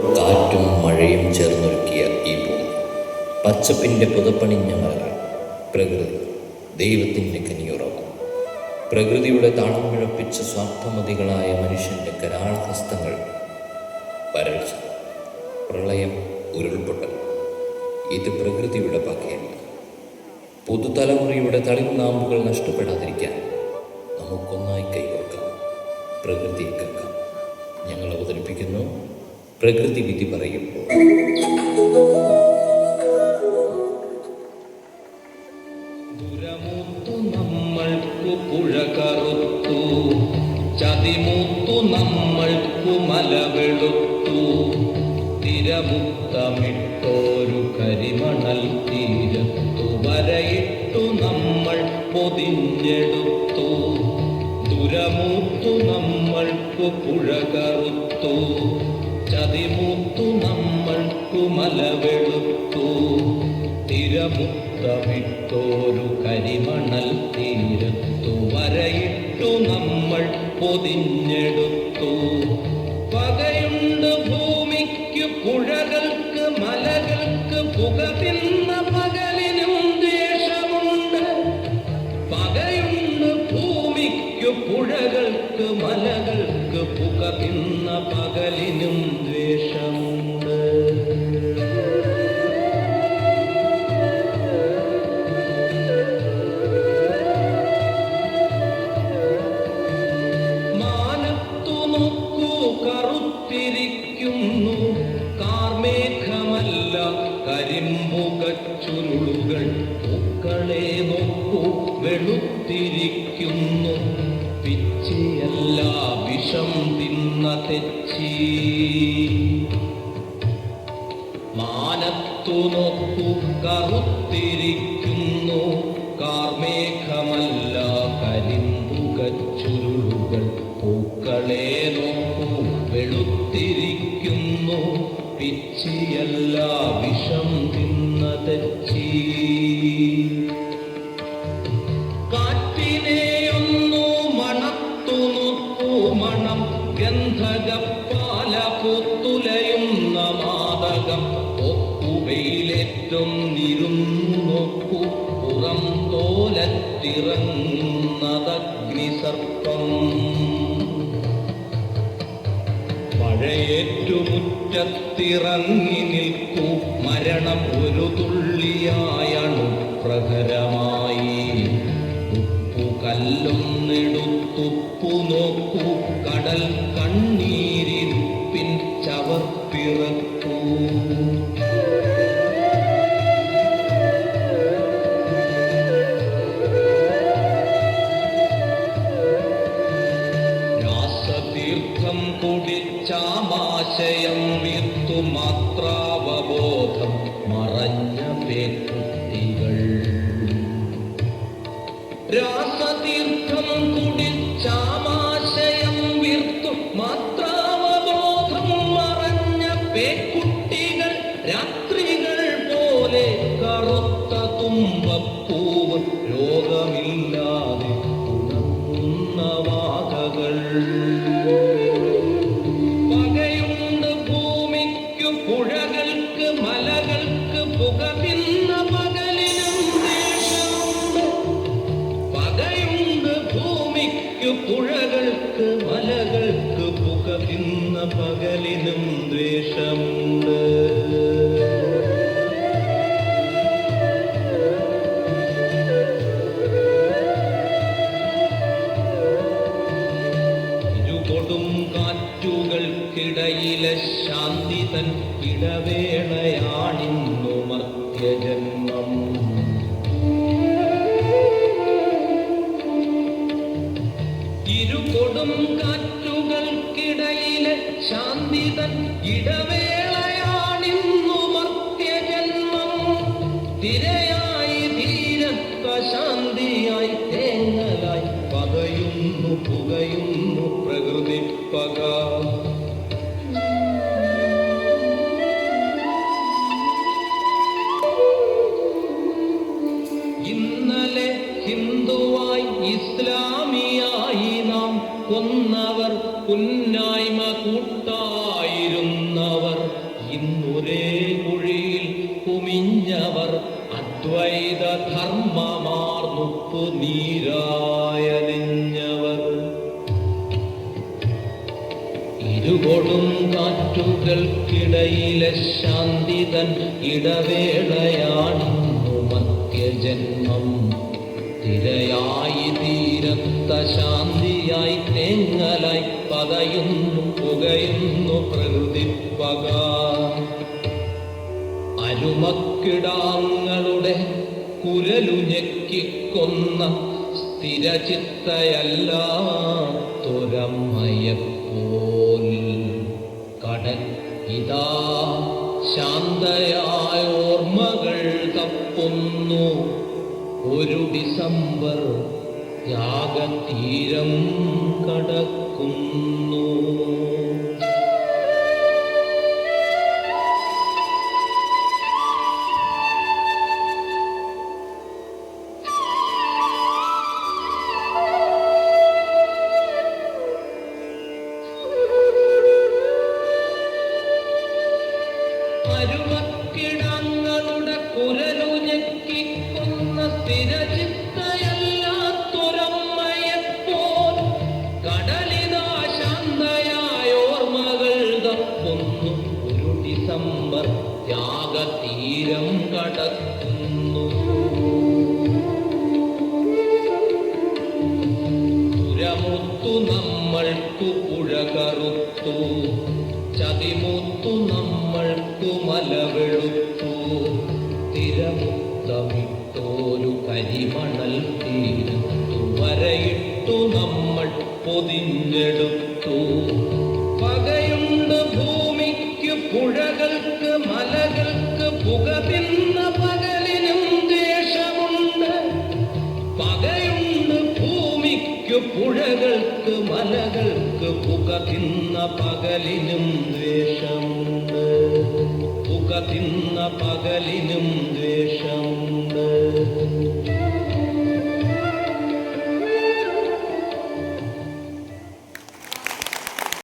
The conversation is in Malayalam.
കാറ്റും മഴയും ചേർന്നൊരുക്കിയ ഈ ഭൂമി, പച്ചപ്പിൻ്റെ പുതപ്പണിഞ്ഞ മലകൾ, പ്രകൃതി ദൈവത്തിൻ്റെ കനിയുറവ്. പ്രകൃതിയുടെ താളം പിഴപ്പിച്ച സ്വാർത്ഥമതികളായ മനുഷ്യൻ്റെ കരാളഹസ്തങ്ങൾ, വരൾച്ച, പ്രളയം, ഉരുൾപൊട്ടൽ. ഇത് പ്രകൃതിയുടെ പകയല്ല. പുതുതലമുറയുടെ തളിർനാമ്പുകൾ നഷ്ടപ്പെടാതിരിക്കാൻ നമുക്കൊന്നായി കൈകോർക്കാം, പ്രകൃതിയെ കേൾക്കാം. ഞങ്ങൾ അവതരിപ്പിക്കുന്നു പ്രകൃതി വിധി പറയുമ്പോൾ. ദുരമൂത്തു നമ്മൾക്കു പുഴ കറുത്തു, ചതിമൂത്തു നമ്മൾക്കു മല വെളുത്തു, തിരമുത്തമിട്ടോരു കരിമണൽ തീരത്തു വരയിട്ടു നമ്മൾ പൊതിഞ്ഞെടുത്തു. ദുരമൂത്തു നമ്മൾക്കു പുഴ കറുത്തു, ചതിമൂത്തു നമ്മൾക്കു മല വെളുത്തു, തിരമുത്തമിട്ടോരു കരിമണൽ തീരത്തു വരയിട്ടു നമ്മൾ പൊതിഞ്ഞെടുത്തു. പകയുണ്ട് ഭൂമിക്കു പുഴകൾക്ക് മലകൾക്ക്, പുക തിന്ന പകലിനും ദ്വേഷമുണ്ട്. പകയുണ്ട് ഭൂമിക്കു പുഴകൾക്ക് മലകൾക്ക്, പുക തിന്ന പകലിനും ദ്വേഷമുണ്ട്. മാനത്തു നോക്കൂ കറുത്തിരിക്കുന്നു കാർമേഘമല്ല കരിമ്പുകച്ചുരുളുകൾ. പൂക്കളെ നോക്കൂ വെളുത്തിരിക്കുന്നു പിച്ചിയല്ല വിഷം തിന്ന തെച്ചി. മാനത്തു നോക്കൂ കറുത്തിരിക്കുന്നു കാർമേഘമല്ല കരിമ്പുകച്ചുരുളുകൾ. പൂക്കളെ നോക്കൂ വെളുത്തിരിക്കുന്നു പിച്ചിയല്ല വിഷം തിന്ന തെച്ചി. കാറ്റിനെയൊന്നു മണത്തു നോക്കൂ മണം ഗന്ധകപ്പാല പൂത്തുലയുന്ന മാതകം. ഒപ്പുവെയിലേറ്റം ഇരുന്നു നോക്കൂ പുറം തോലത്തിറങ്ങുന്നതഗ്നിസർപ്പം. മഴയേറ്റുമുറ്റത്തിറങ്ങി നിൽക്കൂ മരണം ഒരു തുള്ളിയായണു പ്രഹരമായി. ഉപ്പു കല്ലൊന്നെടുത്തുപ്പു നോക്കൂ കടൽ കണ്ണീരിരുപ്പിൻ ചവർപ്പിറക്കൂ. രാസതീർത്ഥം കുടിച്ചാമാശയം വീർത്തു മാത്രാവബോധം മറഞ്ഞ പേക്കുട്ടികൾ. രാസതീർത്ഥം കുടിച്ചാമാശയം വീർത്തു മാത്രാവബോധം മറഞ്ഞ പേക്കുട്ടികൾ. രാത്രികൾ പോലെ കറുത്ത തുമ്പപ്പൂവ് രോഗമില്ലാതെ ഉണങ്ങുന്ന വാകകൾ. പകയുണ്ട് ഭൂമിക്കു പുഴകൾക്ക് മലകൾക്ക്, പുക തിന്ന പകലിനും ദ്വേഷമുണ്ട്. പകയുണ്ട് ഭൂമിക്കു പുഴകൾക്ക് മലകൾക്ക്, പുക തിന്ന പകലിനും ദ്വേഷമുണ്ട്. ഇരുകൊടും കാറ്റുകൾക്കിടയിലെ ശാന്തി തൻ ഇടവേളയാണിന്നു മർത്യജന്മം. ഇരുകൊടും കാറ്റുകൾക്കിടയിലെ ശാന്തി തൻ ഇടവേളയാണിന്നു മർത്യജന്മം. തിരയായി ധീരത്വ ശാന്തിയായി തേങ്ങലായി പകയുന്നു പുകയുന്നു പ്രകൃതി പക. ഇന്നൊരേ കുഴിയിൽ കുമിഞ്ഞവർ അദ്വൈത ധർമ്മമാർന്നുപ്പു നീരായലിഞ്ഞവർ. ഇരുകൊടും കാറ്റുകൾക്കിടയിലെ ശാന്തിതൻ ഇടവേളയാണിന്നു മധ്യജന്മം. തിരയായി തീരത്ത ശാന്തിയായി തേങ്ങലായി പതയുന്നു പുകയുന്നു പ്രകൃതിപ്പക. അരുമക്കിടാങ്ങളുടെ കുരലുഞെക്കിക്കൊന്ന സ്ഥിരചിത്തയല്ലാത്തൊരമ്മയെപ്പോൽ കടൽ ഇതാ ശാന്തയായ ഓർമ്മകൾ തപ്പുന്നു. ഒരു ഡിസംബർ യാഗതീരം കടക്കുന്നു. അരുമക്കിടങ്ങളുടെ കുരലുഞെക്കിക്കൊന്ന സ്ഥിരചിത്തയല്ലാത്തൊരമ്മയെപ്പോൽ കടലിതാ ശാന്തയായ ഓർമ്മകൾ തപ്പുന്നു. ഒരു ഡിസംബർ യാഗതീരം കടക്കുന്നു. പുരമുത്തു നമ്മൾക്കു പുഴ കറുത്തു, ചതിമുത്തു നമ്മൾക്കു മലവെളുത്തു. തിരമുത്തമിട്ടോരു കരിമണൽ തീരത്തു വരയിട്ടു നമ്മൾ പൊതിഞ്ഞെടുത്തു. പകയുണ്ട് ഭൂമിക്ക് പുഴകൾക്ക് മലകൾക്ക് പുക തിന്ന പകലിനും ദേശമുണ്ട്. പകയുണ്ട് ഭൂമിക്ക് പുഴകൾക്ക് മലകൾക്ക് പുക തിന്ന പകലിനും ദ്വേഷമുണ്ട്. പുക തിന്ന പകലിനും ദ്വേഷമുണ്ട്.